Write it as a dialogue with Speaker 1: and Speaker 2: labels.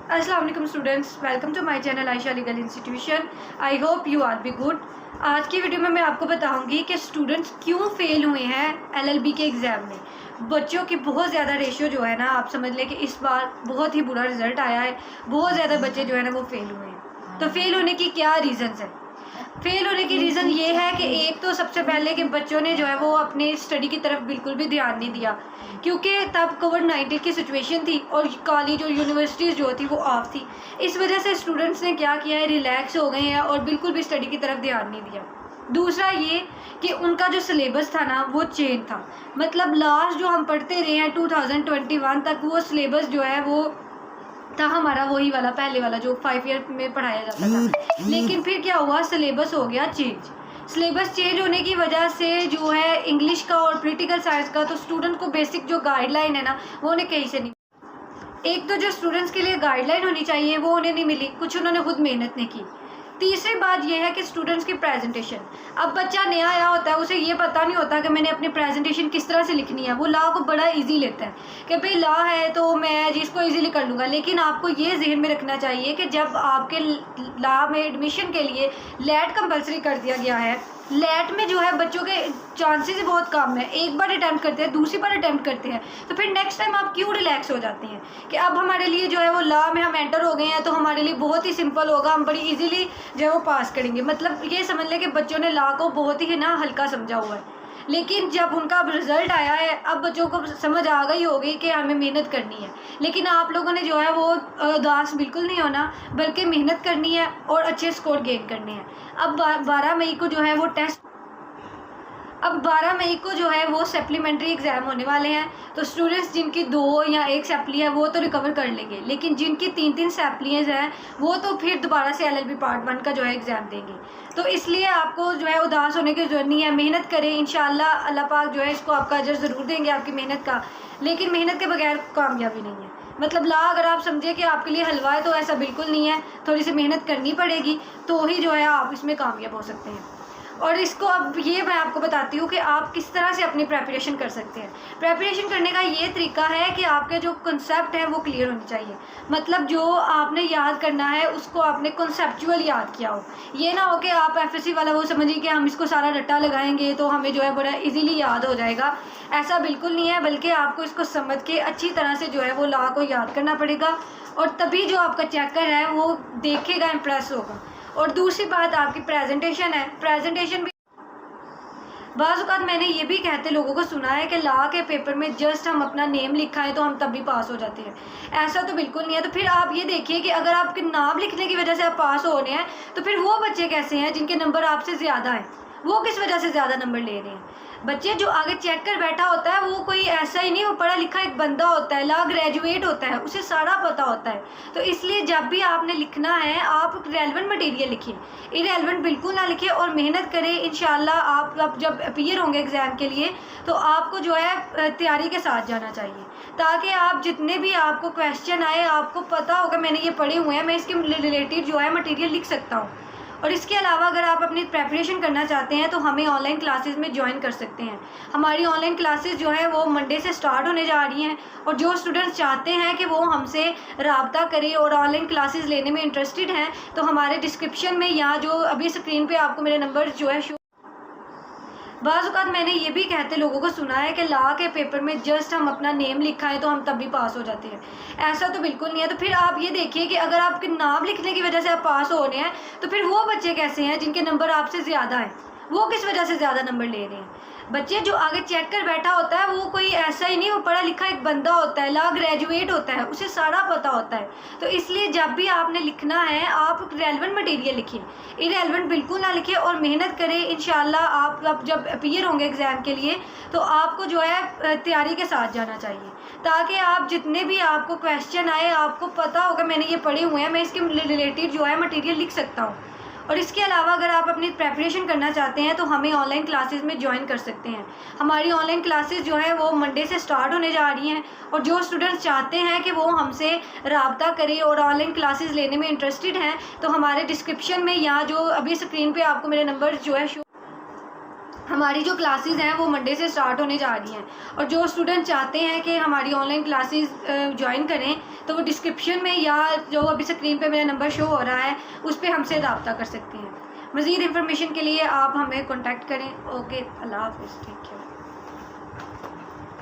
Speaker 1: अस्सलाम वालेकुम students, welcome to my channel Ayesha legal institution. I hope you are be good. आज की video में मैं आपको बताऊंगी कि स्टूडेंट्स क्यों फेल हुए हैं एलएलबी के एग्ज़ाम में। बच्चों की बहुत ज़्यादा रेशियो जो है ना, आप समझ लें कि इस बार बहुत ही बुरा रिज़ल्ट आया है। बहुत ज़्यादा बच्चे जो है ना वो फेल हुए हैं। तो फेल होने की क्या रीज़न्स है? फेल होने की रीज़न ये है कि एक तो सबसे पहले कि बच्चों ने जो है वो अपने स्टडी की तरफ बिल्कुल भी ध्यान नहीं दिया, क्योंकि तब कोविड-19 की सिचुएशन थी और कॉलेज और यूनिवर्सिटीज़ जो थी वो ऑफ थी। इस वजह से स्टूडेंट्स ने क्या किया है, रिलैक्स हो गए हैं और बिल्कुल भी स्टडी की तरफ ध्यान नहीं दिया। दूसरा ये कि उनका जो सिलेबस था ना वो चेंज था। मतलब लास्ट जो हम पढ़ते रहे हैं 2021 तक, वो सिलेबस जो है वो था हमारा वही वाला, पहले वाला जो 5 ईयर में पढ़ाया जाता था। लेकिन फिर क्या हुआ, सिलेबस हो गया चेंज। सिलेबस चेंज होने की वजह से जो है इंग्लिश का और पॉलिटिकल साइंस का, तो स्टूडेंट को बेसिक जो गाइडलाइन है ना वो उन्हें कहीं से नहीं। एक तो जो स्टूडेंट्स के लिए गाइडलाइन होनी चाहिए वो उन्हें नहीं मिली, कुछ उन्होंने खुद मेहनत नहीं की। तीसरी बात यह है कि स्टूडेंट्स की प्रेजेंटेशन। अब बच्चा नया आया होता है, उसे ये पता नहीं होता कि मैंने अपनी प्रेजेंटेशन किस तरह से लिखनी है। वो लॉ को बड़ा इजी लेता है कि भाई लॉ है तो मैं जिसको इजीली कर लूँगा। लेकिन आपको ये जहन में रखना चाहिए कि जब आपके लॉ में एडमिशन के लिए लेट कंपलसरी कर दिया गया है, लेट में जो है बच्चों के चांसेस बहुत कम है। एक बार अटैम्प्ट करते हैं, दूसरी बार अटैम्प्ट करते हैं, तो फिर नेक्स्ट टाइम आप क्यों रिलैक्स हो जाते हैं कि अब हमारे लिए जो है वो लॉ में हम एंटर हो गए हैं तो हमारे लिए बहुत ही सिंपल होगा, हम बड़ी इजीली जो है वो पास करेंगे। मतलब ये समझ लें कि बच्चों ने लॉ को बहुत ही ना हल्का समझा हुआ है। लेकिन जब उनका रिज़ल्ट आया है, अब बच्चों को समझ आ गई होगी कि हमें मेहनत करनी है। लेकिन आप लोगों ने जो है वो उदास बिल्कुल नहीं होना, बल्कि मेहनत करनी है और अच्छे स्कोर गेन करने हैं। अब 12 मई को जो है वो टेस्ट, अब 12 मई को जो है वो सप्लीमेंट्री एग्ज़ाम होने वाले हैं। तो स्टूडेंट्स जिनकी 2 या 1 सैप्ली है वो तो रिकवर कर लेंगे, लेकिन जिनकी 3-3 सैप्लीज हैं वो तो फिर दोबारा से एलएलबी पार्ट 1 का जो है एग्ज़ाम देंगे। तो इसलिए आपको जो है उदास होने की ज़रूरत नहीं है। मेहनत करें, इंशाल्लाह अल्लाह पाक जो है इसको आपका अजर ज़रूर देंगे आपकी मेहनत का। लेकिन मेहनत के बगैर कामयाबी नहीं है। मतलब लॉ अगर आप समझे कि आपके लिए हलवा है तो ऐसा बिल्कुल नहीं है। थोड़ी सी मेहनत करनी पड़ेगी तो ही जो है आप इसमें कामयाब हो सकते हैं। और इसको अब ये मैं आपको बताती हूँ कि आप किस तरह से अपनी प्रेपरेशन कर सकते हैं। प्रेपरेशन करने का ये तरीका है कि आपके जो कंसेप्ट हैं वो क्लियर होने चाहिए। मतलब जो आपने याद करना है उसको आपने कंसेप्चुअल याद किया हो। ये ना हो कि आप एफएससी वाला वो समझिए कि हम इसको सारा रट्टा लगाएंगे तो हमें जो है बड़ा इजीली याद हो जाएगा। ऐसा बिल्कुल नहीं है, बल्कि आपको इसको समझ के अच्छी तरह से जो है वो लॉ को याद करना पड़ेगा, और तभी जो आपका चेकर है वो देखेगा, इम्प्रेस होगा। और दूसरी बात आपकी प्रेजेंटेशन है। प्रेजेंटेशन भी बाज़ औक़ात मैंने ये भी कहते लोगों को सुना है कि लॉ के पेपर में जस्ट हम अपना नेम लिखा है तो हम तब भी पास हो जाते हैं। ऐसा तो बिल्कुल नहीं है। तो फिर आप ये देखिए कि अगर आपके नाम लिखने की वजह से आप पास हो रहे हैं तो फिर वो बच्चे कैसे हैं जिनके नंबर आपसे ज़्यादा हैं? वो किस वजह से ज़्यादा नंबर ले रहे हैं? बच्चे जो आगे चेक कर बैठा होता है वो कोई ऐसा ही नहीं, वो पढ़ा लिखा एक बंदा होता है, लॉ ग्रेजुएट होता है, उसे सारा पता होता है। तो इसलिए जब भी आपने लिखना है आप रेलेवेंट मटेरियल लिखिए, इरेलेवेंट बिल्कुल ना लिखिए और मेहनत करें। इंशाल्लाह आप जब अपीयर होंगे एग्ज़ाम के लिए तो आपको जो है तैयारी के साथ जाना चाहिए, ताकि आप जितने भी आपको क्वेश्चन आए आपको पता होगा मैंने ये पढ़े हुए हैं, मैं इसके रिलेटेड जो है मटेरियल लिख सकता हूँ। और इसके अलावा अगर आप अपनी प्रेपरेशन करना चाहते हैं तो हमें ऑनलाइन क्लासेस में ज्वाइन कर सकते हैं। हमारी ऑनलाइन क्लासेस जो है वो मंडे से स्टार्ट होने जा रही हैं, और जो स्टूडेंट्स चाहते हैं कि वो हमसे रब्ता करें और ऑनलाइन क्लासेस लेने में इंटरेस्टेड हैं तो हमारे डिस्क्रिप्शन में या जो अभी स्क्रीन पे आपको मेरे नंबर जो है बाज़ औक़ात मैंने ये भी कहते लोगों को सुना है कि लॉ के पेपर में जस्ट हम अपना नेम लिखा है तो हम तब भी पास हो जाते हैं। ऐसा तो बिल्कुल नहीं है। तो फिर आप ये देखिए कि अगर आपके नाम लिखने की वजह से आप पास हो रहे हैं तो फिर वो बच्चे कैसे हैं जिनके नंबर आपसे ज़्यादा हैं? वो किस वजह से ज़्यादा नंबर ले रहे हैं? बच्चे जो आगे चेक कर बैठा होता है वो कोई ऐसा ही नहीं, वो पढ़ा लिखा एक बंदा होता है, लॉ ग्रेजुएट होता है, उसे सारा पता होता है। तो इसलिए जब भी आपने लिखना है आप रेलेवेंट मटेरियल लिखिए, इरेलेवेंट बिल्कुल ना लिखिए और मेहनत करें। इंशाल्लाह आप जब अपीयर होंगे एग्ज़ाम के लिए तो आपको जो है तैयारी के साथ जाना चाहिए, ताकि आप जितने भी आपको क्वेश्चन आए आपको पता होगा मैंने ये पढ़े हुए हैं, मैं इसके रिलेटेड जो है मटेरियल लिख सकता हूँ। और इसके अलावा अगर आप अपनी प्रेपरेशन करना चाहते हैं तो हमें ऑनलाइन क्लासेस में ज्वाइन कर सकते हैं। हमारी ऑनलाइन क्लासेस जो है वो मंडे से स्टार्ट होने जा रही हैं, और जो स्टूडेंट्स चाहते हैं कि वो हमसे रब्ता करें और ऑनलाइन क्लासेस लेने में इंटरेस्टेड हैं तो हमारे डिस्क्रिप्शन में या जो अभी स्क्रीन पे आपको मेरे नंबर जो है हमारी जो क्लासेस हैं वो मंडे से स्टार्ट होने जा रही हैं, और जो स्टूडेंट चाहते हैं कि हमारी ऑनलाइन क्लासेस ज्वाइन करें तो वो डिस्क्रिप्शन में या जो अभी स्क्रीन पे मेरा नंबर शो हो रहा है उस पर हमसे रब्ता कर सकती हैं। मज़ीद इन्फॉर्मेशन के लिए आप हमें कॉन्टैक्ट करें। ओके, अल्लाह हाफ़िज़, ठीक है।